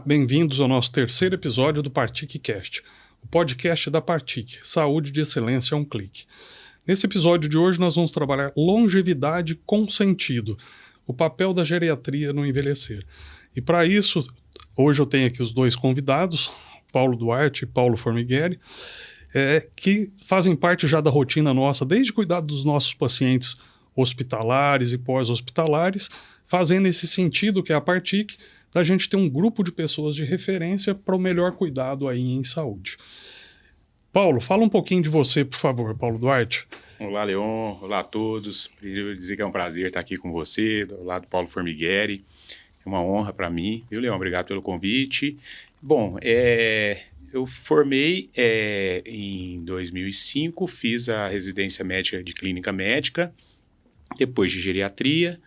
Bem-vindos ao nosso terceiro episódio do ParticCast, o podcast da Partic, Saúde de Excelência a um clique. Nesse episódio de hoje nós vamos trabalhar longevidade com sentido, o papel da geriatria no envelhecer. E para isso, hoje eu tenho aqui os dois convidados, Paulo Duarte e Paulo Formighieri, que fazem parte já da rotina nossa, desde cuidar dos nossos pacientes hospitalares e pós-hospitalares, fazendo esse sentido que é a Partic, da gente ter um grupo de pessoas de referência para o melhor cuidado aí em saúde. Paulo, fala um pouquinho de você, por favor, Paulo Duarte. Olá, Leon. Olá a todos. Queria dizer que é um prazer estar aqui com você, do lado do Paulo Formighieri. É uma honra para mim. Viu, Leon? Obrigado pelo convite. Bom, eu formei em 2005, fiz a residência médica de clínica médica, depois de geriatria,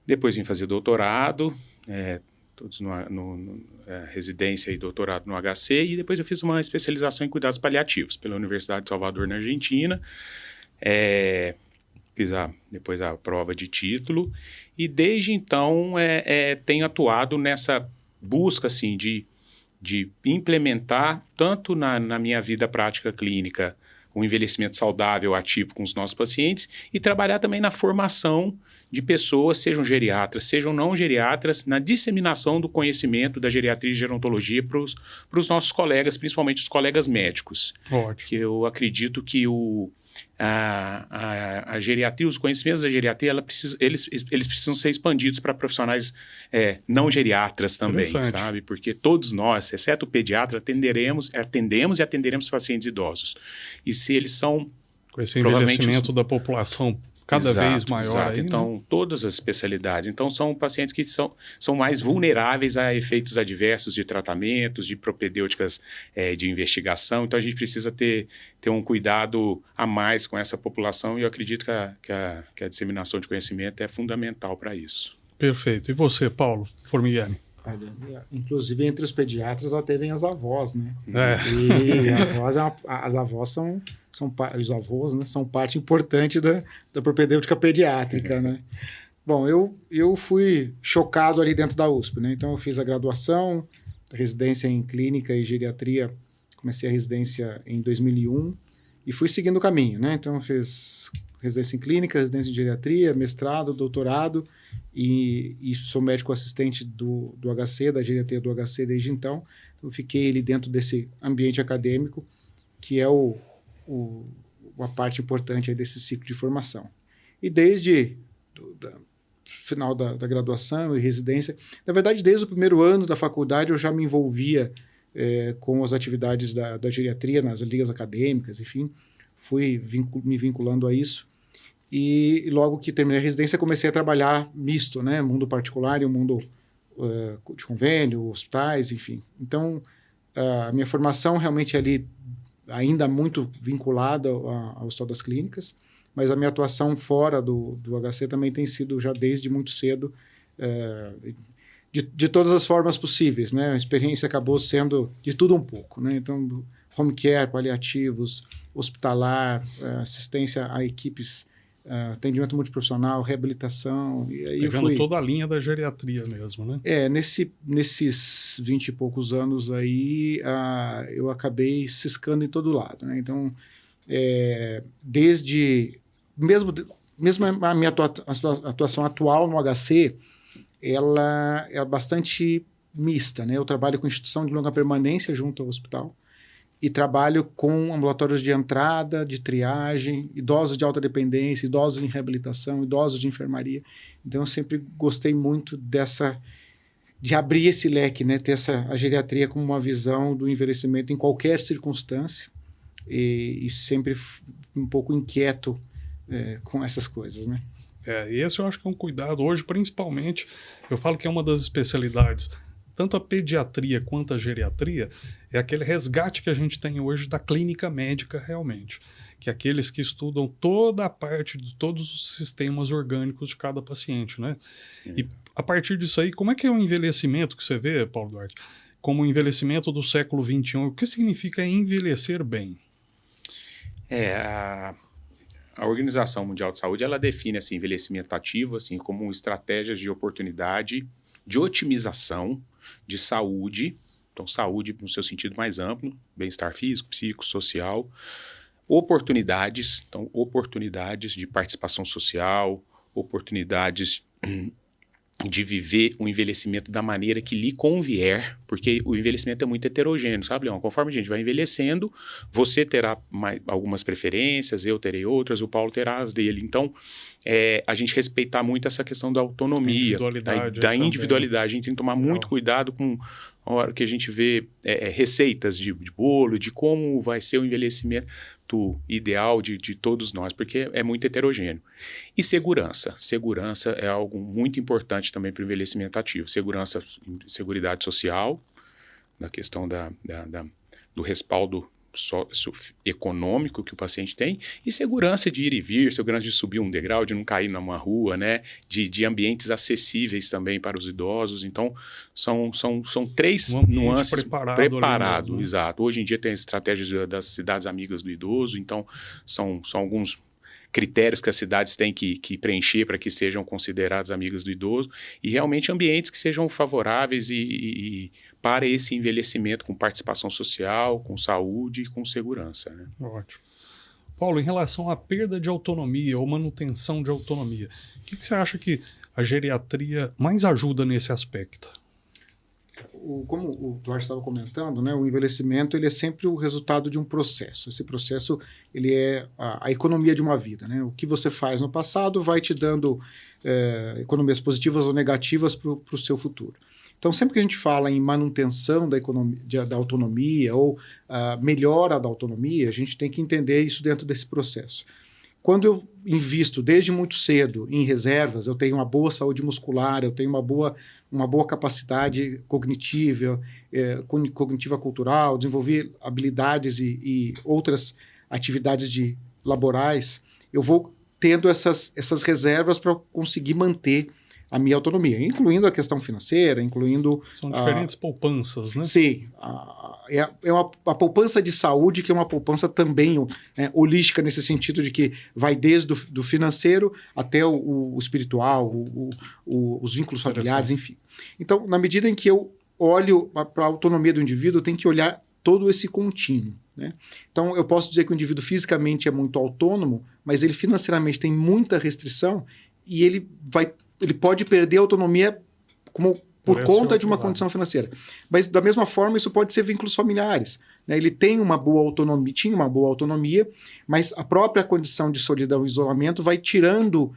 depois vim fazer doutorado, todos residência e doutorado no HC, e depois eu fiz uma especialização em cuidados paliativos pela Universidade de Salvador, na Argentina. Fiz depois a prova de título, e desde então tenho atuado nessa busca assim, de implementar, tanto na minha vida prática clínica, um envelhecimento saudável, ativo com os nossos pacientes, e trabalhar também na formação de pessoas, sejam geriatras, sejam não geriatras, na disseminação do conhecimento da geriatria e gerontologia para os nossos colegas, principalmente os colegas médicos. Ótimo. Que eu acredito que a geriatria, os conhecimentos da geriatria, eles precisam ser expandidos para profissionais não geriatras também, sabe? Porque todos nós, exceto o pediatra, atendemos e atenderemos pacientes idosos. E se eles são... Com esse envelhecimento da população cada vez maior. Exato. Aí, então, né? Todas as especialidades. Então, são pacientes que são mais vulneráveis a efeitos adversos de tratamentos, de propedêuticas de investigação. Então, a gente precisa ter um cuidado a mais com essa população, e eu acredito que a disseminação de conhecimento é fundamental para isso. Perfeito. E você, Paulo Formighieri? Olha, inclusive entre os pediatras atendem as avós, né? E as avós são os avós, né, são parte importante da propedêutica pediátrica, né? Bom, eu fui chocado ali dentro da USP, né? Então eu fiz a graduação, a residência em clínica e geriatria, comecei a residência em 2001 e fui seguindo o caminho, né? Então eu fiz residência em clínica, residência em geriatria, mestrado, doutorado, e sou médico assistente do HC, da geriatria do HC desde então. Eu fiquei ali dentro desse ambiente acadêmico, que é a parte importante aí desse ciclo de formação. E desde o final da graduação e residência, na verdade, desde o primeiro ano da faculdade, eu já me envolvia com as atividades da geriatria, nas ligas acadêmicas, enfim, fui me vinculando a isso. E logo que terminei a residência, comecei a trabalhar misto, né? Mundo particular e o mundo de convênio, hospitais, enfim. Então, a minha formação realmente ali ainda muito vinculada ao Hospital das Clínicas, mas a minha atuação fora do HC também tem sido já desde muito cedo, de todas as formas possíveis, né? A experiência acabou sendo de tudo um pouco, né? Então, home care, paliativos, hospitalar, assistência a equipes, atendimento multiprofissional, reabilitação. E aí pegando toda a linha da geriatria mesmo, né? Nesses 20 e poucos anos aí, eu acabei ciscando em todo lado, né? Então, mesmo a minha atuação atual no HC, ela é bastante mista, né? Eu trabalho com instituição de longa permanência junto ao hospital, e trabalho com ambulatórios de entrada, de triagem, idosos de alta dependência, idosos em reabilitação, idosos de enfermaria. Então, eu sempre gostei muito de abrir esse leque, né? Ter a geriatria como uma visão do envelhecimento em qualquer circunstância, e sempre um pouco inquieto com essas coisas, né? E esse eu acho que é um cuidado hoje, principalmente, eu falo que é uma das especialidades, tanto a pediatria quanto a geriatria, é aquele resgate que a gente tem hoje da clínica médica realmente, que é aqueles que estudam toda a parte de todos os sistemas orgânicos de cada paciente, né? E a partir disso aí, como é que é o envelhecimento que você vê, Paulo Duarte, como o envelhecimento do século XXI? O que significa envelhecer bem? A Organização Mundial de Saúde, ela define assim, envelhecimento ativo assim, como estratégias de oportunidade, de otimização de saúde, então saúde no seu sentido mais amplo, bem-estar físico, psíquico, social, oportunidades, então oportunidades de participação social, oportunidades de viver o envelhecimento da maneira que lhe convier, porque o envelhecimento é muito heterogêneo, sabe, Leão? Conforme a gente vai envelhecendo, você terá algumas preferências, eu terei outras, o Paulo terá as dele. Então, a gente respeitar muito essa questão da autonomia, da individualidade. A gente tem que tomar muito cuidado com a hora que a gente vê receitas de bolo, de como vai ser o envelhecimento ideal de todos nós, porque é muito heterogêneo. E segurança. Segurança é algo muito importante também para o envelhecimento ativo. Seguridade social, na questão do respaldo econômico que o paciente tem, e segurança de ir e vir, segurança de subir um degrau, de não cair numa rua, né? De ambientes acessíveis também para os idosos. Então, são três nuances preparado, né? Exato. Hoje em dia tem as estratégias das cidades amigas do idoso, então são alguns critérios que as cidades têm que preencher para que sejam consideradas amigas do idoso, e realmente ambientes que sejam favoráveis e para esse envelhecimento com participação social, com saúde e com segurança, né? Ótimo. Paulo, em relação à perda de autonomia ou manutenção de autonomia, o que você acha que a geriatria mais ajuda nesse aspecto? Como o Duarte estava comentando, né, o envelhecimento ele é sempre o resultado de um processo. Esse processo ele é a economia de uma vida, né? O que você faz no passado vai te dando economias positivas ou negativas para o seu futuro. Então, sempre que a gente fala em manutenção da autonomia ou melhora da autonomia, a gente tem que entender isso dentro desse processo. Quando eu invisto desde muito cedo em reservas, eu tenho uma boa saúde muscular, eu tenho uma boa capacidade cognitiva, cognitiva cultural, desenvolver habilidades e outras atividades laborais, eu vou tendo essas reservas para conseguir manter a minha autonomia, incluindo a questão financeira, incluindo... São diferentes poupanças, né? Sim. A poupança de saúde, que é uma poupança também holística, nesse sentido de que vai desde do financeiro até o espiritual, os vínculos familiares, enfim. Então, na medida em que eu olho para a autonomia do indivíduo, eu tenho que olhar todo esse contínuo, né? Então, eu posso dizer que o indivíduo fisicamente é muito autônomo, mas ele financeiramente tem muita restrição e ele pode perder a autonomia por conta de uma condição financeira. Mas, da mesma forma, isso pode ser vínculos familiares, né? Ele tinha uma boa autonomia, mas a própria condição de solidão e isolamento vai tirando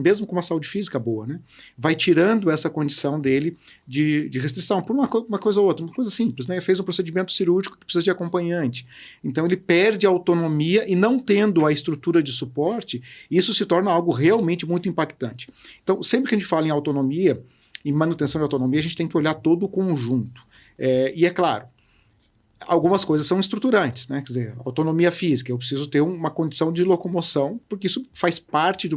mesmo com uma saúde física boa, né? Vai tirando essa condição dele de restrição, por uma coisa ou outra, uma coisa simples, né? Fez um procedimento cirúrgico que precisa de acompanhante. Então, ele perde a autonomia e, não tendo a estrutura de suporte, isso se torna algo realmente muito impactante. Então, sempre que a gente fala em autonomia, em manutenção de autonomia, a gente tem que olhar todo o conjunto. E é claro, algumas coisas são estruturantes, né? Quer dizer, autonomia física, eu preciso ter uma condição de locomoção, porque isso faz parte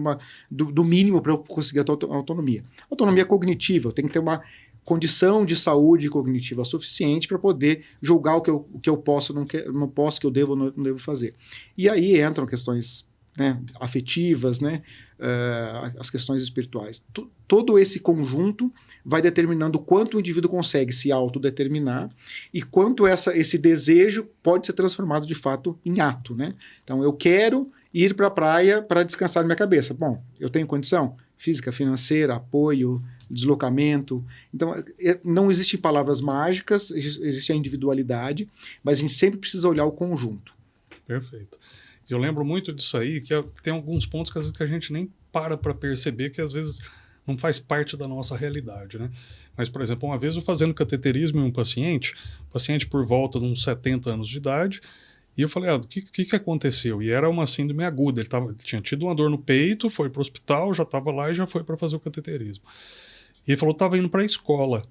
do mínimo para eu conseguir a autonomia. Autonomia cognitiva, eu tenho que ter uma condição de saúde cognitiva suficiente para poder julgar o que eu posso, não posso, que eu devo, não devo fazer. E aí entram questões, né, afetivas, né, as questões espirituais. Todo esse conjunto vai determinando quanto o indivíduo consegue se autodeterminar e quanto esse desejo pode ser transformado de fato em ato, né? Então, eu quero ir para a praia para descansar minha cabeça. Bom, eu tenho condição física, financeira, apoio, deslocamento. Então, não existem palavras mágicas, existe a individualidade, mas a gente sempre precisa olhar o conjunto. Perfeito. Eu lembro muito disso aí, que tem alguns pontos que às vezes que a gente nem para perceber, que às vezes não faz parte da nossa realidade, né? Mas, por exemplo, uma vez eu fazendo cateterismo em um paciente por volta de uns 70 anos de idade, e eu falei, o que aconteceu? E era uma síndrome aguda, ele tinha tido uma dor no peito, foi para o hospital, já estava lá e já foi para fazer o cateterismo. E ele falou, estava indo para a escola.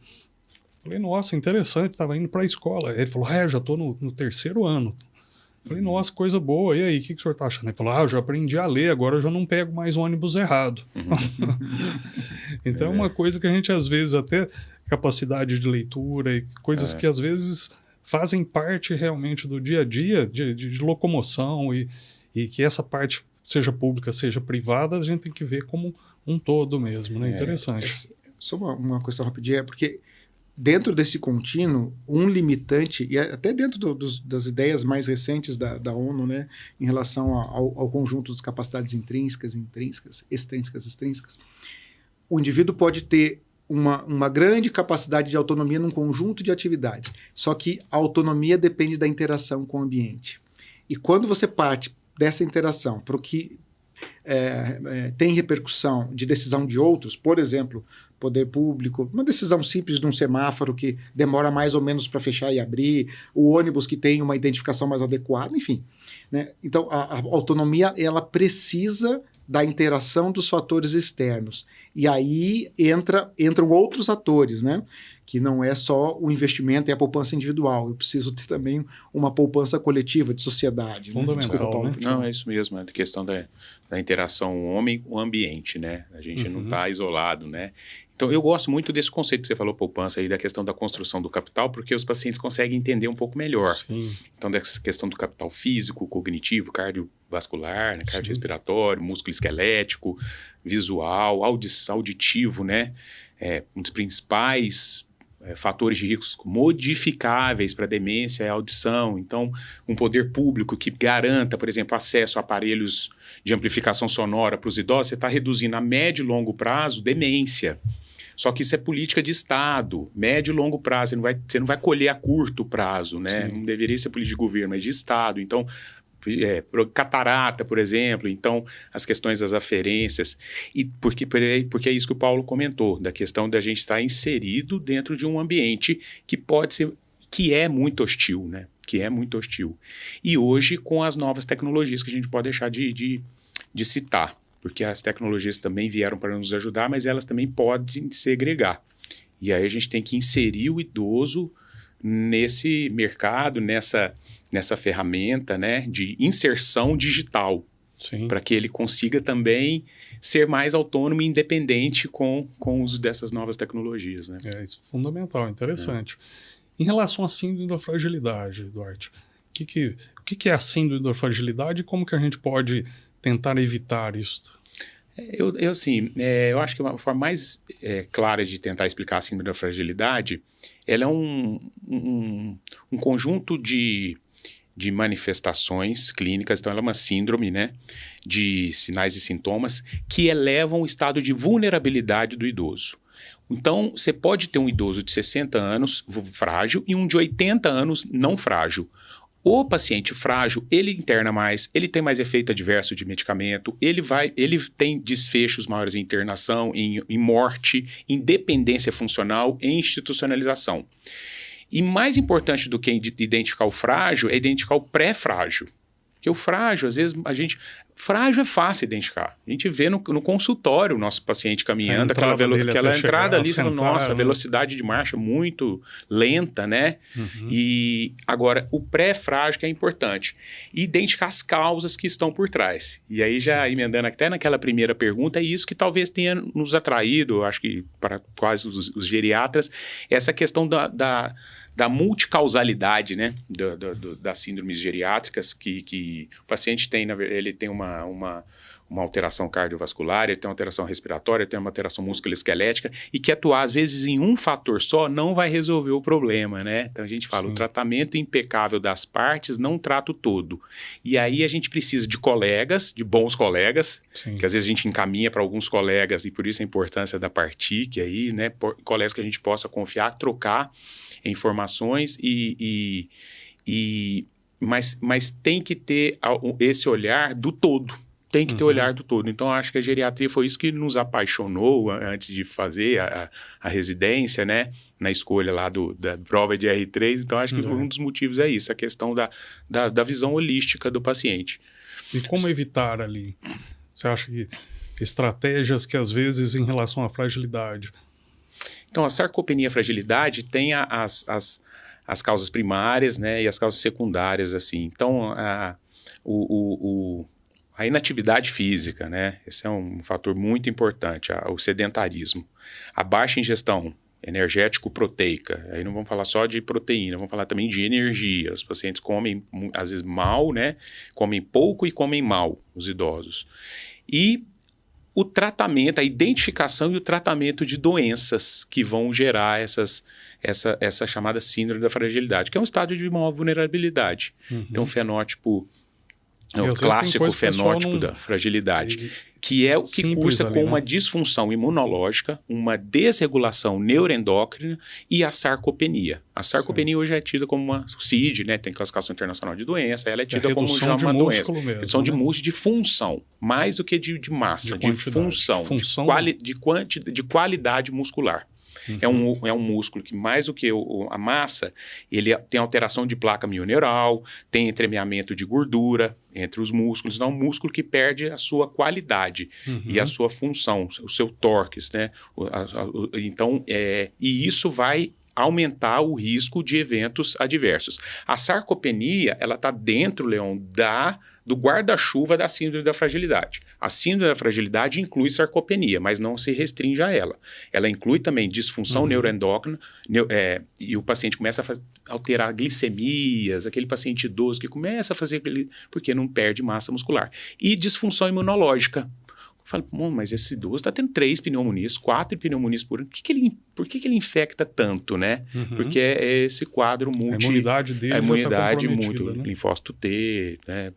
Falei, nossa, interessante, estava indo para a escola. Ele falou, já estou no 3º ano. Falei, nossa, coisa boa, e aí, o que o senhor está achando? Ele falou, eu já aprendi a ler, agora eu já não pego mais ônibus errado. Então é uma coisa que a gente, às vezes, até capacidade de leitura e coisas que, às vezes, fazem parte realmente do dia a dia, de locomoção, e que essa parte, seja pública, seja privada, a gente tem que ver como um todo mesmo, né? Interessante. Só uma questão rapidinha, porque dentro desse contínuo, um limitante, e até dentro das ideias mais recentes da ONU, né, em relação ao conjunto das capacidades intrínsecas, extrínsecas, o indivíduo pode ter uma grande capacidade de autonomia num conjunto de atividades, só que a autonomia depende da interação com o ambiente. E quando você parte dessa interação para o que tem repercussão de decisão de outros, por exemplo, poder público, uma decisão simples de um semáforo que demora mais ou menos para fechar e abrir, o ônibus que tem uma identificação mais adequada, enfim. Né? Então, a autonomia ela precisa da interação dos fatores externos. E aí entram outros atores, né? Que não é só o investimento e a poupança individual. Eu preciso ter também uma poupança coletiva de sociedade. Fundamental, né? Desculpa, Paulo. né? Não, é isso mesmo, é a questão da interação homem com o ambiente, né? A gente não está isolado, né? Então, eu gosto muito desse conceito que você falou, poupança, aí, da questão da construção do capital, porque os pacientes conseguem entender um pouco melhor. Sim. Então, dessa questão do capital físico, cognitivo, cardiovascular, né? Cardiorrespiratório, músculo esquelético, visual, auditivo, né? Um dos principais fatores de risco modificáveis para demência é a audição. Então, um poder público que garanta, por exemplo, acesso a aparelhos de amplificação sonora para os idosos, você está reduzindo a médio e longo prazo demência. Só que isso é política de Estado, médio e longo prazo. Você não vai colher a curto prazo, né? Sim. Não deveria ser política de governo, mas de Estado. Então, catarata, por exemplo, então as questões das aferências, e porque é isso que o Paulo comentou, da questão da gente estar inserido dentro de um ambiente que é muito hostil, né? Que é muito hostil. E hoje, com as novas tecnologias que a gente pode deixar de citar, porque as tecnologias também vieram para nos ajudar, mas elas também podem segregar. E aí a gente tem que inserir o idoso nesse mercado, nessa ferramenta, né, de inserção digital, para que ele consiga também ser mais autônomo e independente com o uso dessas novas tecnologias. Né? Isso é fundamental, interessante. Em relação à síndrome da fragilidade, Duarte, o que é a síndrome da fragilidade e como que a gente pode tentar evitar isso? Eu acho que uma forma mais clara de tentar explicar a síndrome da fragilidade, ela é um conjunto de manifestações clínicas, então ela é uma síndrome, né, de sinais e sintomas que elevam o estado de vulnerabilidade do idoso. Então, você pode ter um idoso de 60 anos frágil e um de 80 anos não frágil. O paciente frágil, ele interna mais, ele tem mais efeito adverso de medicamento, ele tem desfechos maiores em internação, em morte, em dependência funcional, em institucionalização. E mais importante do que identificar o frágil é identificar o pré-frágil. Porque o frágil, às vezes, frágil é fácil identificar. A gente vê no consultório o nosso paciente caminhando, aquela entrada ali, sentar, nossa, né? A velocidade de marcha muito lenta, né? Uhum. E agora, o pré-frágil que é importante. Identificar as causas que estão por trás. E aí, já emendando até naquela primeira pergunta, é isso que talvez tenha nos atraído, acho que para quase os geriatras, essa questão da multicausalidade, né, das síndromes geriátricas, que o paciente tem, ele tem uma alteração cardiovascular, ele tem uma alteração respiratória, ele tem uma alteração musculoesquelética, e que atuar, às vezes, em um fator só não vai resolver o problema, né? Então, a gente fala, o tratamento impecável das partes não trata o todo. E aí, a gente precisa de colegas, de bons colegas, que às vezes a gente encaminha para alguns colegas, e por isso a importância da Partic aí, né? Colegas que a gente possa confiar, trocar informações mas tem que ter esse olhar do todo. Tem que ter olhar do todo. Então, acho que a geriatria foi isso que nos apaixonou antes de fazer a residência, né? Na escolha lá da prova de R3. Então, acho que um dos motivos é isso, a questão da visão holística do paciente. E como evitar ali? Você acha que estratégias que, às vezes, em relação à fragilidade... Então, a sarcopenia e a fragilidade tem as causas primárias, né, e as causas secundárias, assim. Então, a inatividade física, né, esse é um fator muito importante, o sedentarismo. A baixa ingestão energético-proteica, aí não vamos falar só de proteína, vamos falar também de energia. Os pacientes comem, às vezes, mal, né, comem pouco e comem mal, os idosos. E o tratamento, a identificação e o tratamento de doenças que vão gerar essa chamada síndrome da fragilidade, que é um estado de maior vulnerabilidade. Então, o fenótipo, o clássico fenótipo da fragilidade, que é o que cursa com uma disfunção imunológica, uma desregulação neuroendócrina e a sarcopenia. A sarcopenia hoje é tida como uma CID, né? Tem classificação internacional de doença, ela é tida como já uma doença. Redução de músculo, de função, mais do que de massa, de função, de qualidade muscular. É um músculo que, mais do que a massa, ele tem alteração de placa mioneural, tem entremeamento de gordura entre os músculos. Não é um músculo que perde a sua qualidade e a sua função, o seu tórax, né? Então, e isso vai aumentar o risco de eventos adversos. A sarcopenia, ela está dentro, Leon, do guarda-chuva da síndrome da fragilidade. A síndrome da fragilidade inclui sarcopenia, mas não se restringe a ela. Ela inclui também disfunção neuroendócrina, e o paciente começa a alterar glicemias, aquele paciente idoso que começa a fazer porque não perde massa muscular. E disfunção imunológica. Eu falo, mas esse idoso está tendo 3 pneumonias, 4 pneumonias por ano. Por que ele infecta tanto, né? Porque é esse quadro multi... A imunidade dele a imunidade tá muito, né? Linfócito T, né?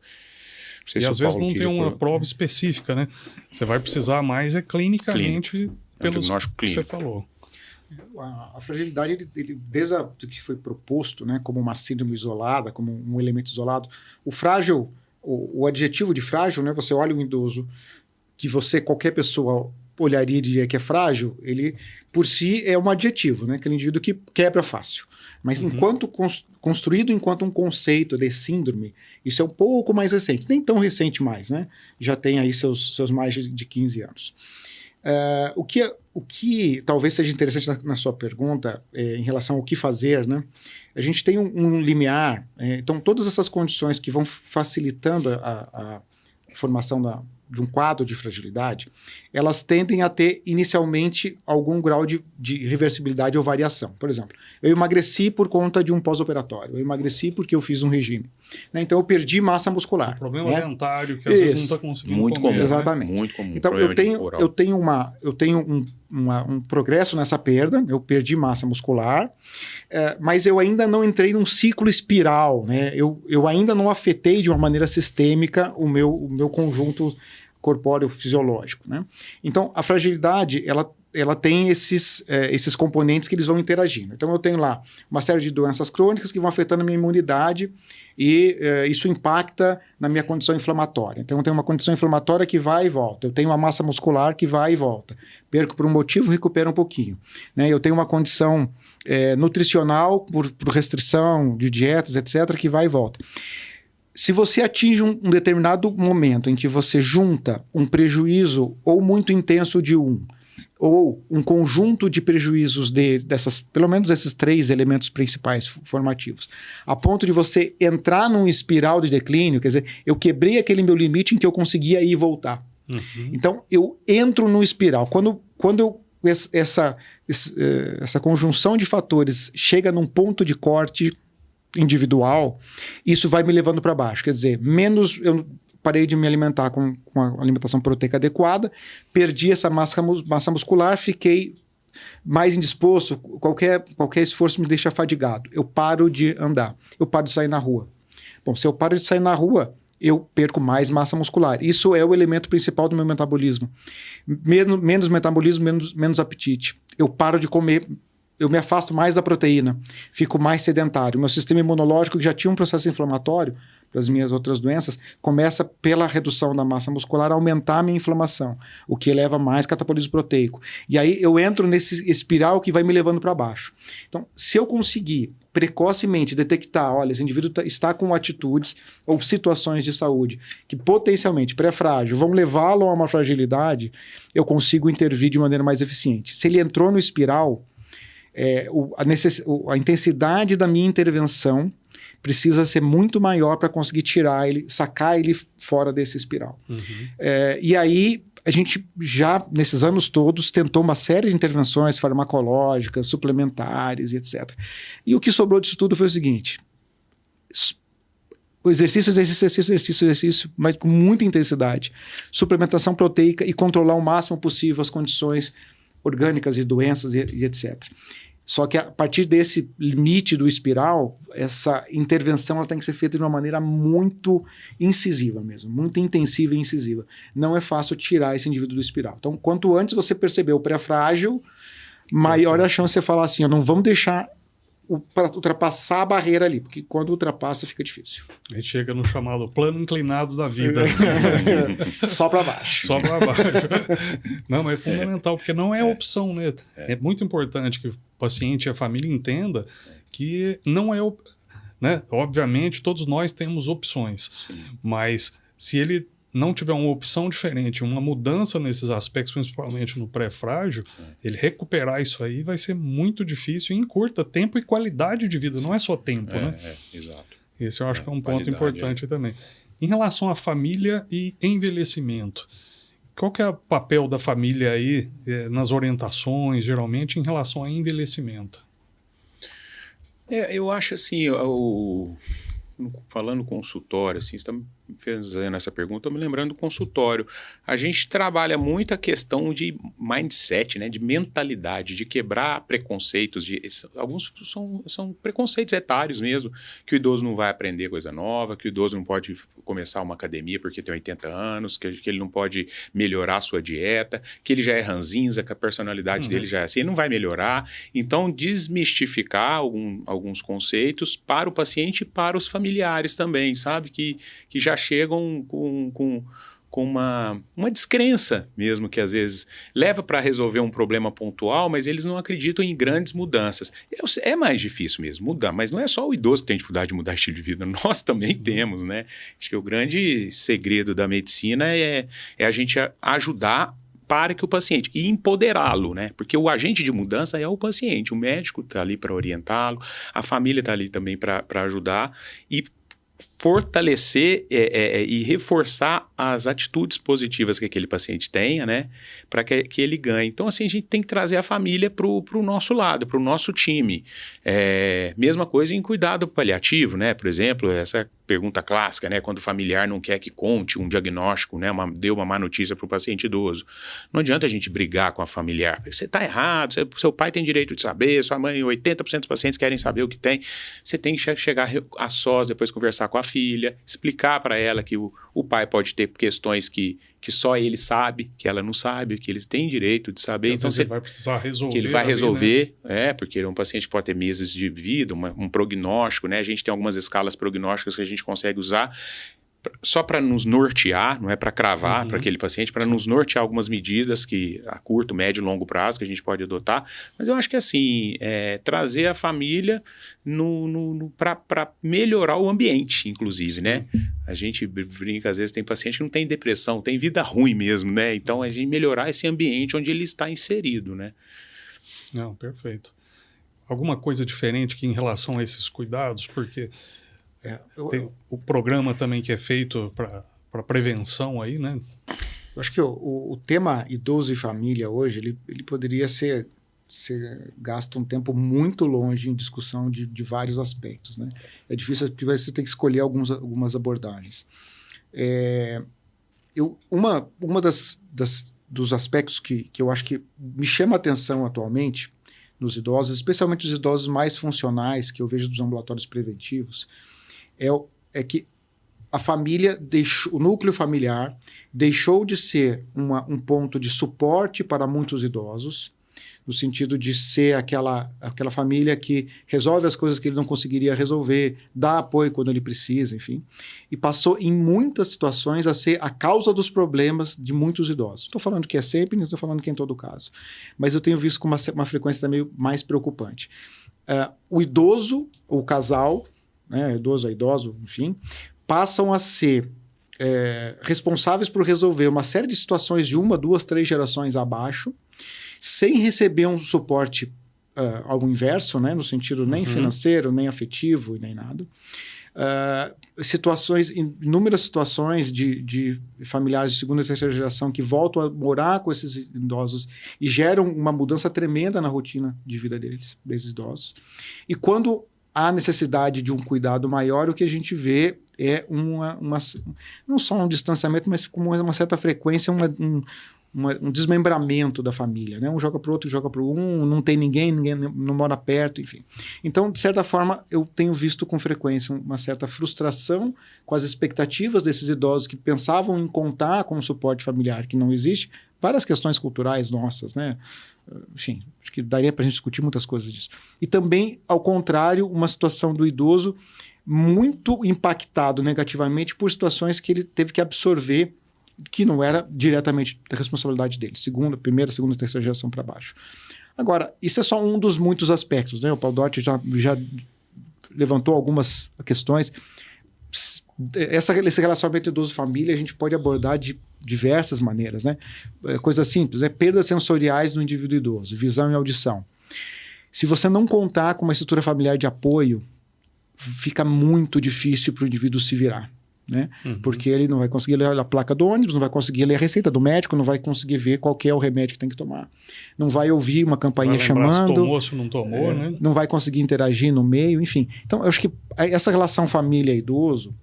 E às vezes não tem uma prova específica, né? Você vai precisar mais clinicamente pelo que você falou. A fragilidade, desde que foi proposto, né, como uma síndrome isolada, como um elemento isolado, o frágil, o adjetivo de frágil, né? Você olha um idoso que qualquer pessoa olharia e diria que é frágil, ele por si é um adjetivo, né? Aquele indivíduo que quebra fácil. Mas enquanto construído enquanto um conceito de síndrome, isso é um pouco mais recente, nem tão recente mais, né? Já tem aí seus mais de 15 anos. O que talvez seja interessante na sua pergunta, em relação ao que fazer, né? A gente tem um limiar, então todas essas condições que vão facilitando a formação de um quadro de fragilidade, elas tendem a ter inicialmente algum grau de reversibilidade ou variação. Por exemplo, eu emagreci por conta de um pós-operatório, eu emagreci porque eu fiz um regime, né? Então eu perdi massa muscular. O problema dentário que às vezes não está conseguindo muito comer. Comum, exatamente. Né? Muito comum. Então eu tenho um progresso nessa perda, eu perdi massa muscular, mas eu ainda não entrei num ciclo espiral, né? Eu ainda não afetei de uma maneira sistêmica o meu conjunto corpóreo fisiológico, né? Então, a fragilidade, ela tem esses componentes que eles vão interagindo. Então, eu tenho lá uma série de doenças crônicas que vão afetando a minha imunidade e isso impacta na minha condição inflamatória. Então, eu tenho uma condição inflamatória que vai e volta. Eu tenho uma massa muscular que vai e volta. Perco por um motivo, recupero um pouquinho, né? Eu tenho uma condição nutricional por restrição de dietas, etc., que vai e volta. Se você atinge um determinado momento em que você junta um prejuízo ou muito intenso de ou um conjunto de prejuízos pelo menos esses 3 elementos principais formativos, a ponto de você entrar num espiral de declínio, quer dizer, eu quebrei aquele meu limite em que eu conseguia ir e voltar. Então, eu entro num espiral. Quando essa conjunção de fatores chega num ponto de corte individual, isso vai me levando para baixo. Quer dizer, eu parei de me alimentar com a alimentação proteica adequada, perdi essa massa muscular, fiquei mais indisposto, qualquer esforço me deixa fadigado. Eu paro de andar, eu paro de sair na rua. Bom, se eu paro de sair na rua, eu perco mais massa muscular. Isso é o elemento principal do meu metabolismo. Menos metabolismo, menos apetite. Eu paro de comer, eu me afasto mais da proteína, fico mais sedentário. Meu sistema imunológico, que já tinha um processo inflamatório para as minhas outras doenças, começa pela redução da massa muscular a aumentar a minha inflamação, o que eleva mais catabolismo proteico. E aí eu entro nesse espiral que vai me levando para baixo. Então, se eu conseguir precocemente detectar, olha, esse indivíduo está com atitudes ou situações de saúde que potencialmente pré-frágil vão levá-lo a uma fragilidade, eu consigo intervir de maneira mais eficiente. Se ele entrou no espiral, a intensidade da minha intervenção precisa ser muito maior para conseguir sacar ele fora desse espiral. E aí, a gente já, nesses anos todos, tentou uma série de intervenções farmacológicas, suplementares e etc. E o que sobrou disso tudo foi o seguinte: o exercício, mas com muita intensidade, suplementação proteica e controlar o máximo possível as condições orgânicas e doenças e etc. Só que a partir desse limite do espiral, essa intervenção ela tem que ser feita de uma maneira muito incisiva mesmo, muito intensiva e incisiva. Não é fácil tirar esse indivíduo do espiral. Então, quanto antes você perceber o pré-frágil, maior a chance de você falar assim, não vamos deixar para ultrapassar a barreira ali, porque quando ultrapassa fica difícil. A gente chega no chamado plano inclinado da vida. Só para baixo. Só para baixo. Não, mas é fundamental, porque não é opção, né? É muito importante que o paciente e a família entenda que não é... né? Obviamente, todos nós temos opções, mas se ele não tiver uma opção diferente, uma mudança nesses aspectos, principalmente no pré-frágil, ele recuperar isso aí vai ser muito difícil e encurta tempo e qualidade de vida, não é só tempo, né? Exato. Esse eu acho que é um ponto importante também. Em relação à família e envelhecimento, qual que é o papel da família aí nas orientações, geralmente, em relação a envelhecimento? Eu acho assim, falando consultório, assim, você está me fazendo essa pergunta, estou me lembrando do consultório. A gente trabalha muito a questão de mindset, né, de mentalidade, de quebrar preconceitos. Alguns são preconceitos etários mesmo, que o idoso não vai aprender coisa nova, que o idoso não pode começar uma academia porque tem 80 anos, que ele não pode melhorar a sua dieta, que ele já é ranzinza, que a personalidade dele já é assim, ele não vai melhorar. Então, desmistificar alguns conceitos para o paciente e para os familiares também, sabe? Que já chegam com uma descrença mesmo, que às vezes leva para resolver um problema pontual, mas eles não acreditam em grandes mudanças. É mais difícil mesmo mudar, mas não é só o idoso que tem dificuldade de mudar estilo de vida, nós também temos, né? Acho que o grande segredo da medicina é a gente ajudar para que o paciente, e empoderá-lo, né? Porque o agente de mudança é o paciente, o médico está ali para orientá-lo, a família está ali também para ajudar, e fortalecer e reforçar as atitudes positivas que aquele paciente tenha, né, para que ele ganhe. Então, assim, a gente tem que trazer a família para o nosso lado, para o nosso time. Mesma coisa em cuidado paliativo, né, por exemplo, essa pergunta clássica, né, quando o familiar não quer que conte um diagnóstico, né, dê uma má notícia para o paciente idoso. Não adianta a gente brigar com a familiar. Você está errado, seu pai tem direito de saber, sua mãe, 80% dos pacientes querem saber o que tem. Você tem que chegar a sós, depois conversar com a filha, explicar para ela que o pai pode ter questões que só ele sabe, que ela não sabe, que eles têm direito de saber. Então você vai precisar resolver. Que ele vai resolver, né? Porque é um paciente que pode ter meses de vida, um prognóstico, né? A gente tem algumas escalas prognósticas que a gente consegue usar só para nos nortear, não é para cravar para aquele paciente, para nos nortear algumas medidas que a curto, médio e longo prazo que a gente pode adotar. Mas eu acho que assim, trazer a família para melhorar o ambiente, inclusive, né? A gente brinca, às vezes tem paciente que não tem depressão, tem vida ruim mesmo, né? Então a gente melhorar esse ambiente onde ele está inserido, né? Não, perfeito. Alguma coisa diferente que em relação a esses cuidados, porque tem o programa também que é feito para prevenção aí, né? Eu acho que o tema idoso e família hoje, ele poderia ser gasto um tempo muito longe em discussão de vários aspectos, né? É difícil porque você tem que escolher algumas abordagens. Uma dos aspectos que eu acho que me chama a atenção atualmente nos idosos, especialmente os idosos mais funcionais que eu vejo dos ambulatórios preventivos, é que a família o núcleo familiar deixou de ser um ponto de suporte para muitos idosos, no sentido de ser aquela família que resolve as coisas que ele não conseguiria resolver, dá apoio quando ele precisa, enfim. E passou, em muitas situações, a ser a causa dos problemas de muitos idosos. Estou falando que é sempre, não estou falando que é em todo caso. Mas eu tenho visto com uma frequência também mais preocupante. O idoso, o casal, né, idoso a idoso, enfim, passam a ser responsáveis por resolver uma série de situações de 1, 2, 3 gerações abaixo, sem receber um suporte ao inverso, né, no sentido nem financeiro, nem afetivo, nem nada. Inúmeras situações de familiares de segunda e terceira geração que voltam a morar com esses idosos e geram uma mudança tremenda na rotina de vida desses idosos. E quando há necessidade de um cuidado maior, o que a gente vê é não só um distanciamento, mas com uma certa frequência, um desmembramento da família, né? Um joga para o outro, joga para um, não tem ninguém não mora perto, enfim. Então, de certa forma, eu tenho visto com frequência uma certa frustração com as expectativas desses idosos que pensavam em contar com um suporte familiar que não existe, várias questões culturais nossas, né? Enfim, acho que daria para a gente discutir muitas coisas disso. E também, ao contrário, uma situação do idoso muito impactado negativamente por situações que ele teve que absorver que não era diretamente da responsabilidade dele, primeira, segunda, terceira geração para baixo. Agora, isso é só um dos muitos aspectos, né? O Paulo Dorte já levantou algumas questões. Esse relacionamento idoso-família a gente pode abordar de diversas maneiras, né? Coisa simples, perdas sensoriais no indivíduo idoso, visão e audição. Se você não contar com uma estrutura familiar de apoio, fica muito difícil para o indivíduo se virar. Né? Porque ele não vai conseguir ler a placa do ônibus, não vai conseguir ler a receita do médico, não vai conseguir ver qual que é o remédio que tem que tomar, não vai ouvir uma campainha chamando, se tomou, se não tomou, né? Não vai conseguir interagir no meio, enfim. Então, eu acho que essa relação família-idoso,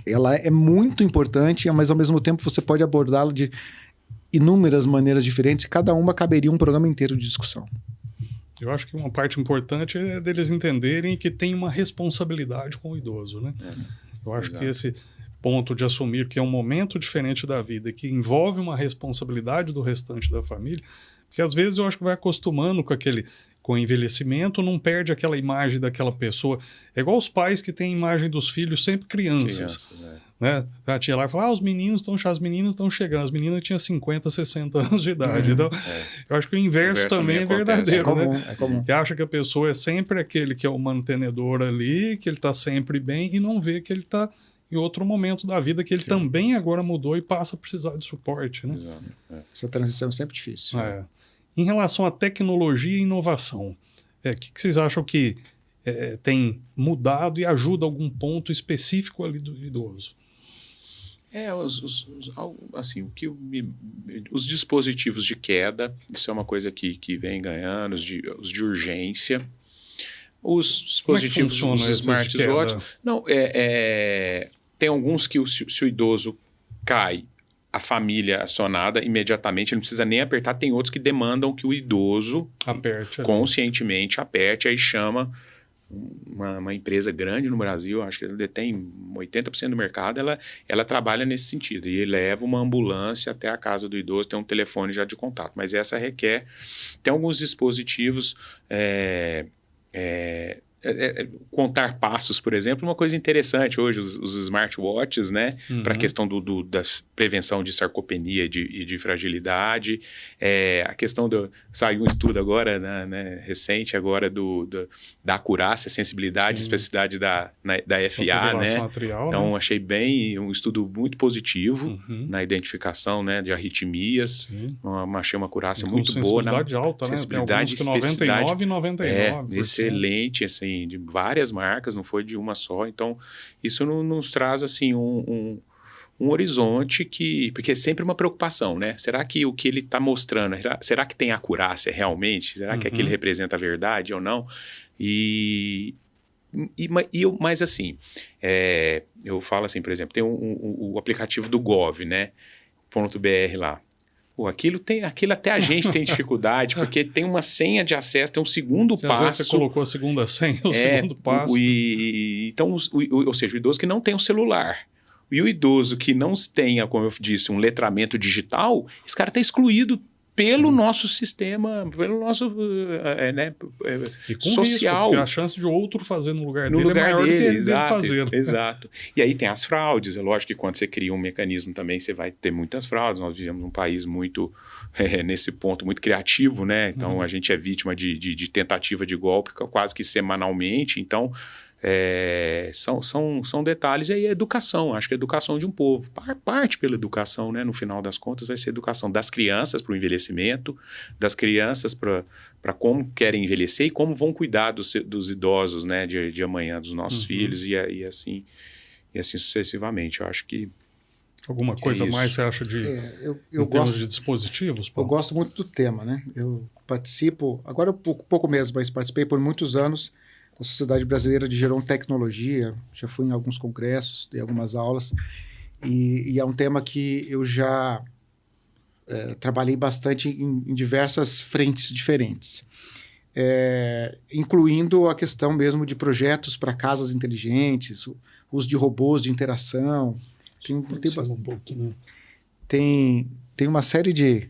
ela é muito importante, mas ao mesmo tempo você pode abordá-la de inúmeras maneiras diferentes e cada uma caberia um programa inteiro de discussão. Eu acho que uma parte importante é deles entenderem que tem uma responsabilidade com o idoso, né? Eu acho que esse ponto de assumir que é um momento diferente da vida, que envolve uma responsabilidade do restante da família, porque às vezes eu acho que vai acostumando com o envelhecimento, não perde aquela imagem daquela pessoa. É igual os pais que têm a imagem dos filhos sempre crianças. Né? A tia lá fala, as meninas estão chegando. As meninas tinham 50, 60 anos de idade. Então, eu acho que o inverso também é verdadeiro. É comum. Que acha que a pessoa é sempre aquele que é o mantenedor ali, que ele está sempre bem e não vê que ele está em outro momento da vida, que ele também agora mudou e passa a precisar de suporte. Né? Essa transição é sempre difícil. Em relação à tecnologia e inovação, o que vocês acham que tem mudado e ajuda algum ponto específico ali do idoso? Os dispositivos de queda, isso é uma coisa que vem ganhando, os de urgência. Os dispositivos, os smartwatches. Não, tem alguns que se o idoso cai, a família acionada imediatamente, ele não precisa nem apertar. Tem outros que demandam que o idoso conscientemente aperte, aí chama uma empresa grande no Brasil, acho que ela detém 80% do mercado, ela trabalha nesse sentido, e leva uma ambulância até a casa do idoso, tem um telefone já de contato, mas essa requer, tem alguns dispositivos, contar passos, por exemplo, uma coisa interessante hoje, os smartwatches, né, para a questão da prevenção de sarcopenia e de fragilidade, a questão saiu um estudo agora, né, recente agora da acurácia, sensibilidade e especificidade da FA, né, atrial, então né? Achei um estudo muito positivo na identificação, né, de arritmias, achei uma acurácia muito boa, sensibilidade alta, sensibilidade né? Tem alguns que 99 e 99%. Excelente, assim, de várias marcas, não foi de uma só. Então, isso nos traz, assim, um horizonte porque é sempre uma preocupação, né? Será que o que ele está mostrando, será que tem acurácia realmente? Será que aquilo representa a verdade ou não? Mas assim, eu falo assim, por exemplo, tem o aplicativo do Gov, né? .br lá. Aquilo até a gente tem dificuldade, porque tem uma senha de acesso, tem um segundo passo. Às vezes você colocou a segunda senha, o segundo passo. Então, ou seja, o idoso que não tem um celular e o idoso que não tenha, como eu disse, um letramento digital, esse cara está excluído pelo nosso sistema, pelo nosso e com social. Risco, porque a chance de outro fazer no lugar dele é maior do que ele deve fazer. Exato. E aí tem as fraudes. É lógico que quando você cria um mecanismo também, você vai ter muitas fraudes. Nós vivemos num país muito, nesse ponto, muito criativo, né? Então, a gente é vítima de tentativa de golpe quase que semanalmente. Então, são detalhes. E aí a educação, acho que a educação de um povo. Parte pela educação, né? No final das contas, vai ser a educação das crianças para o envelhecimento, das crianças para como querem envelhecer e como vão cuidar dos idosos, né? De amanhã, dos nossos filhos e assim sucessivamente. Eu acho que alguma coisa mais você acha em termos de dispositivos? Eu gosto muito do tema, né? Eu participo, agora pouco mesmo, mas participei por muitos anos da Sociedade Brasileira de Gerontecnologia, já fui em alguns congressos, dei algumas aulas, e é um tema que eu já trabalhei bastante em diversas frentes diferentes, incluindo a questão mesmo de projetos para casas inteligentes, o uso de robôs de interação. Tem uma série de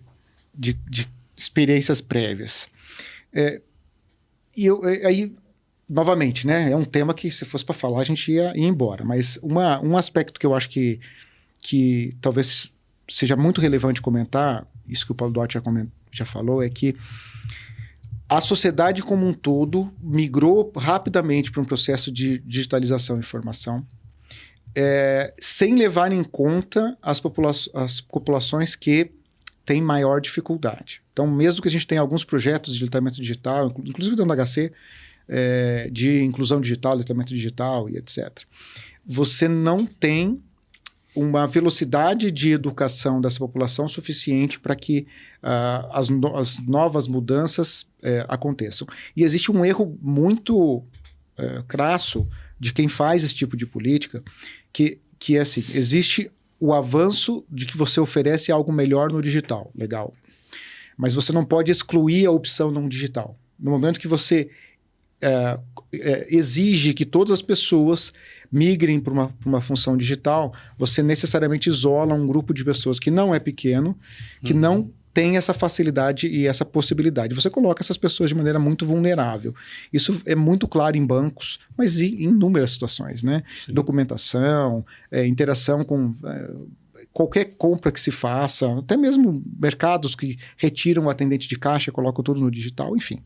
experiências prévias. Aí, novamente, né, é um tema que, se fosse para falar, a gente ia embora. Mas um aspecto que eu acho que talvez seja muito relevante comentar, isso que o Paulo Duarte já falou, é que a sociedade como um todo migrou rapidamente para um processo de digitalização e informação, sem levar em conta as populações que têm maior dificuldade. Então, mesmo que a gente tenha alguns projetos de letramento digital, inclusive dentro do HC, de inclusão digital, letramento digital e etc., você não tem uma velocidade de educação dessa população suficiente para que as novas mudanças aconteçam. E existe um erro muito crasso de quem faz esse tipo de política, que é assim, existe o avanço de que você oferece algo melhor no digital, legal. Mas você não pode excluir a opção não digital. No momento que você exige que todas as pessoas migrem para uma função digital, você necessariamente isola um grupo de pessoas que não é pequeno, que não tem essa facilidade e essa possibilidade. Você coloca essas pessoas de maneira muito vulnerável. Isso é muito claro em bancos, mas em inúmeras situações, né? Sim. Documentação, interação com qualquer compra que se faça, até mesmo mercados que retiram o atendente de caixa, colocam tudo no digital, enfim.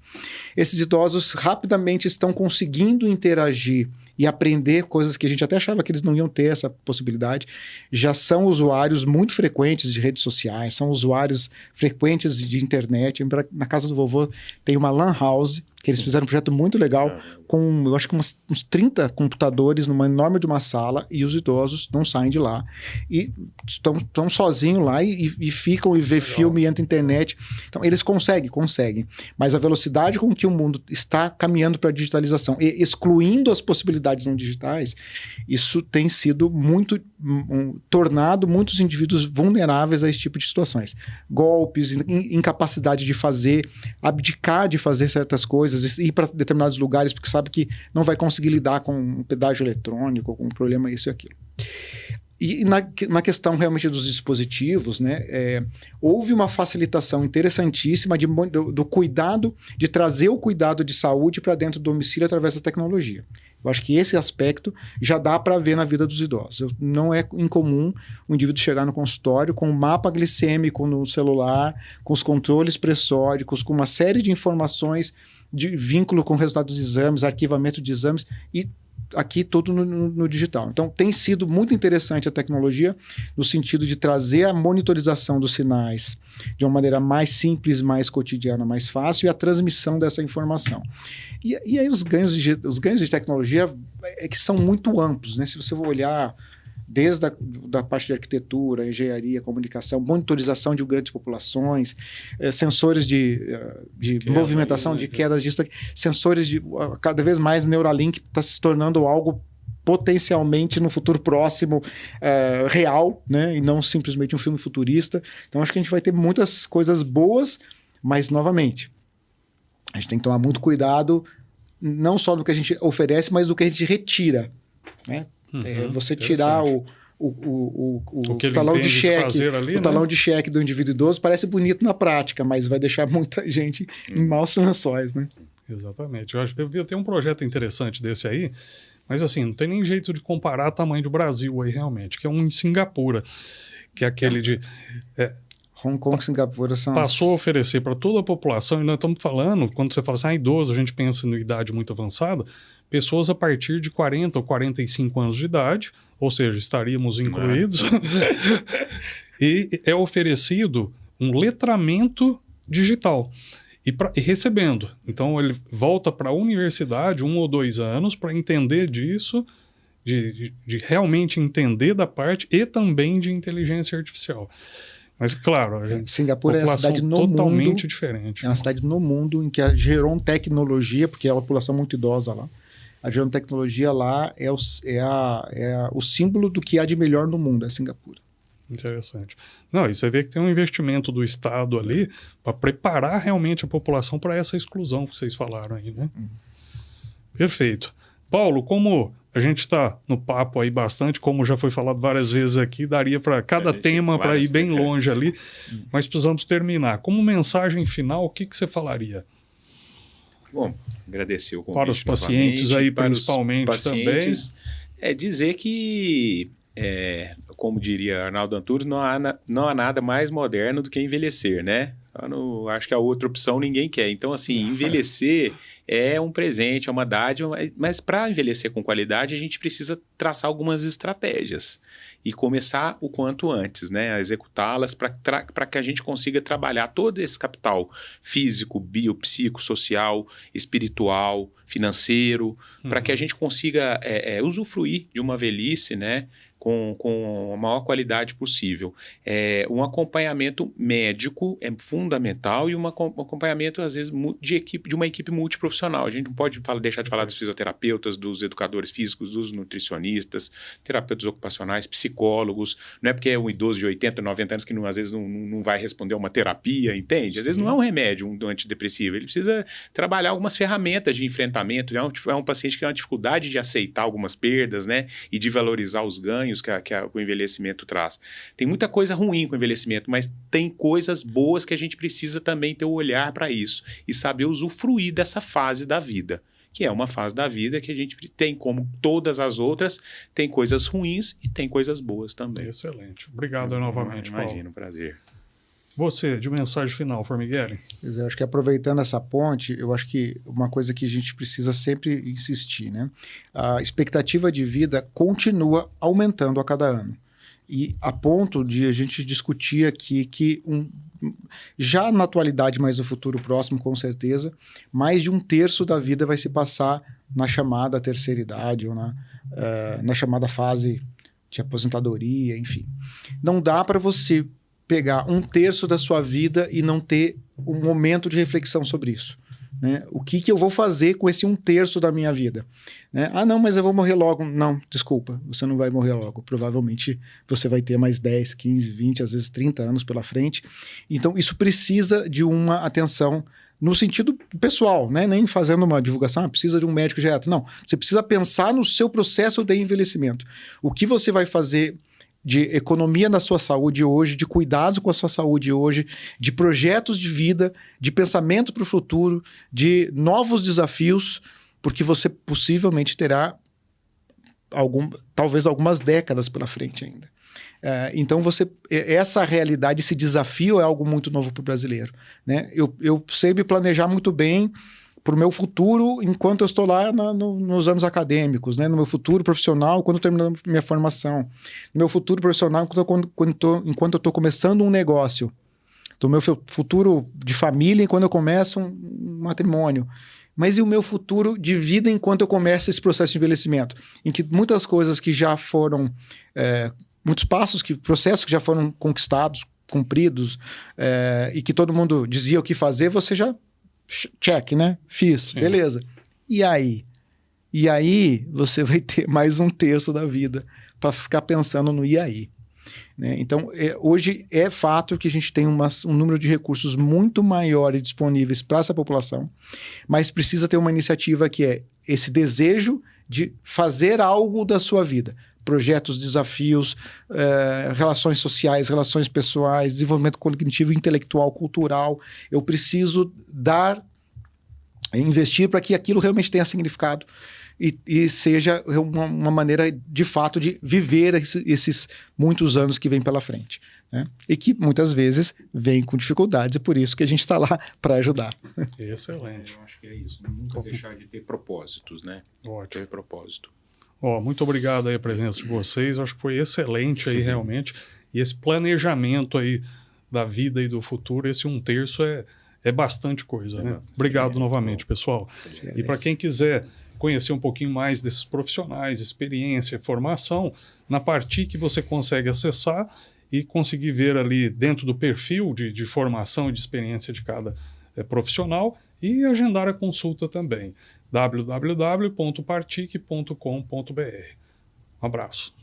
Esses idosos rapidamente estão conseguindo interagir e aprender coisas que a gente até achava que eles não iam ter essa possibilidade. Já são usuários muito frequentes de redes sociais, são usuários frequentes de internet. Na casa do vovô tem uma LAN house, que eles fizeram um projeto muito legal, com, eu acho que uns 30 computadores numa enorme de uma sala, e os idosos não saem de lá. E estão sozinhos lá e ficam e vê filme e entra internet. Então, eles conseguem. Mas a velocidade com que o mundo está caminhando para a digitalização, e excluindo as possibilidades não digitais, isso tem sido tornado muitos indivíduos vulneráveis a esse tipo de situações. Golpes, incapacidade de fazer, abdicar de fazer certas coisas, ir para determinados lugares porque sabe que não vai conseguir lidar com um pedágio eletrônico, com um problema, isso e aquilo. E na questão realmente dos dispositivos, né, houve uma facilitação interessantíssima do cuidado, de trazer o cuidado de saúde para dentro do domicílio através da tecnologia. Eu acho que esse aspecto já dá para ver na vida dos idosos. Não é incomum o indivíduo chegar no consultório com um mapa glicêmico no celular, com os controles pressóricos, com uma série de informações de vínculo com o resultado dos exames, arquivamento de exames, e aqui tudo no digital. Então, tem sido muito interessante a tecnologia no sentido de trazer a monitorização dos sinais de uma maneira mais simples, mais cotidiana, mais fácil, e a transmissão dessa informação. E aí os ganhos de tecnologia que são muito amplos, né? Se você for olhar desde da parte de arquitetura, engenharia, comunicação, monitorização de grandes populações, sensores de movimentação, de quedas, disso, sensores cada vez mais Neuralink está se tornando algo potencialmente no futuro próximo real, né? E não simplesmente um filme futurista. Então acho que a gente vai ter muitas coisas boas, mas novamente a gente tem que tomar muito cuidado, não só do que a gente oferece, mas do que a gente retira, né? Você tirar o talão de cheque, ali, o talão de cheque do indivíduo idoso parece bonito na prática, mas vai deixar muita gente em maus lençóis, né? Exatamente. Eu vi até um projeto interessante desse aí, mas assim, não tem nem jeito de comparar o tamanho do Brasil aí realmente, que é um em Singapura, que é aquele de... Hong Kong e Singapura são... Passou a oferecer para toda a população, e nós estamos falando, quando você fala assim, idoso, a gente pensa em idade muito avançada, pessoas a partir de 40 ou 45 anos de idade, ou seja, estaríamos incluídos, e é oferecido um letramento digital, e recebendo. Então, ele volta para a universidade 1 ou 2 anos para entender disso, de realmente entender da parte, e também de inteligência artificial. Mas, claro, Singapura é a cidade no totalmente mundo, diferente. É uma cidade no mundo em que a gerontecnologia, porque é uma população muito idosa lá, a gerontecnologia lá é o símbolo do que há de melhor no mundo, é Singapura. Interessante. Não, e você vê que tem um investimento do Estado ali para preparar realmente a população para essa exclusão que vocês falaram aí, né? Perfeito. Paulo, como a gente está no papo aí bastante, como já foi falado várias vezes aqui, daria para cada tema para ir bem longe ali, mas precisamos terminar. Como mensagem final, o que você falaria? Bom, agradecer o convite para os pacientes aí, principalmente pacientes, também. É dizer que, como diria Arnaldo Antunes, não há nada mais moderno do que envelhecer, né? Acho que a outra opção ninguém quer. Então, assim, envelhecer é um presente, é uma dádiva, mas para envelhecer com qualidade, a gente precisa traçar algumas estratégias e começar o quanto antes, né? A executá-las para que a gente consiga trabalhar todo esse capital físico, biopsicossocial, espiritual, financeiro, para que a gente consiga usufruir de uma velhice, né? Com a maior qualidade possível. Um acompanhamento médico é fundamental e um acompanhamento, às vezes, de uma equipe multiprofissional. A gente não pode deixar de falar dos fisioterapeutas, dos educadores físicos, dos nutricionistas, terapeutas ocupacionais, psicólogos. Não é porque é um idoso de 80, 90 anos que às vezes não vai responder a uma terapia, entende? Às vezes não é um remédio, um antidepressivo. Ele precisa trabalhar algumas ferramentas de enfrentamento. É um paciente que tem uma dificuldade de aceitar algumas perdas, né? E de valorizar os ganhos que o envelhecimento traz. Tem muita coisa ruim com o envelhecimento, mas tem coisas boas que a gente precisa também ter o olhar para isso e saber usufruir dessa fase da vida, que é uma fase da vida que a gente tem, como todas as outras, tem coisas ruins e tem coisas boas também. Excelente. Obrigado novamente, Paulo. Imagino, prazer. Você, de mensagem final, Formigueri? Eu acho que aproveitando essa ponte, eu acho que uma coisa que a gente precisa sempre insistir, né? A expectativa de vida continua aumentando a cada ano. E a ponto de a gente discutir aqui que já na atualidade, mas no futuro próximo, com certeza, mais de 1/3 da vida vai se passar na chamada terceira idade ou na chamada fase de aposentadoria, enfim. Não dá para você pegar 1/3 da sua vida e não ter um momento de reflexão sobre isso, né? O que eu vou fazer com esse 1/3 da minha vida? Né? Ah, não, mas eu vou morrer logo. Não, desculpa, você não vai morrer logo. Provavelmente você vai ter mais 10, 15, 20, às vezes 30 anos pela frente. Então, isso precisa de uma atenção no sentido pessoal, né? Nem fazendo uma divulgação, precisa de um médico geriatra. Não, você precisa pensar no seu processo de envelhecimento. O que você vai fazer de economia na sua saúde hoje, de cuidados com a sua saúde hoje, de projetos de vida, de pensamento para o futuro, de novos desafios, porque você possivelmente terá talvez algumas décadas pela frente ainda. Então, essa realidade, esse desafio é algo muito novo para o brasileiro, né? Eu sei me planejar muito bem para o meu futuro enquanto eu estou lá nos anos acadêmicos, né? No meu futuro profissional, quando eu termino minha formação. No meu futuro profissional, enquanto eu estou começando um negócio. No meu futuro de família, enquanto eu começo um matrimônio. Mas e o meu futuro de vida enquanto eu começo esse processo de envelhecimento? Em que muitas coisas que já foram... muitos processos que já foram conquistados, cumpridos, e que todo mundo dizia o que fazer, você já... check, né? Fiz, sim. Beleza. E aí? E aí você vai ter mais 1/3 da vida para ficar pensando no e aí. Né? Então, hoje é fato que a gente tem um número de recursos muito maior e disponíveis para essa população, mas precisa ter uma iniciativa que é esse desejo de fazer algo da sua vida. Projetos, desafios, relações sociais, relações pessoais, desenvolvimento cognitivo, intelectual, cultural. Eu preciso investir para que aquilo realmente tenha significado e seja uma maneira, de fato, de viver esses muitos anos que vêm pela frente, né? E que muitas vezes vêm com dificuldades, e por isso que a gente está lá para ajudar. Excelente. Eu acho que é isso. Nunca deixar de ter propósitos, né? Ótimo. Ter propósito. Muito obrigado aí a presença de vocês. Acho que foi excelente aí realmente. E esse planejamento aí da vida e do futuro, esse 1/3 é bastante coisa, né? Obrigado novamente, pessoal. E para quem quiser conhecer um pouquinho mais desses profissionais, experiência, formação, na Partic você consegue acessar e conseguir ver ali dentro do perfil de formação e de experiência de cada profissional e agendar a consulta também. www.partic.com.br. Um abraço.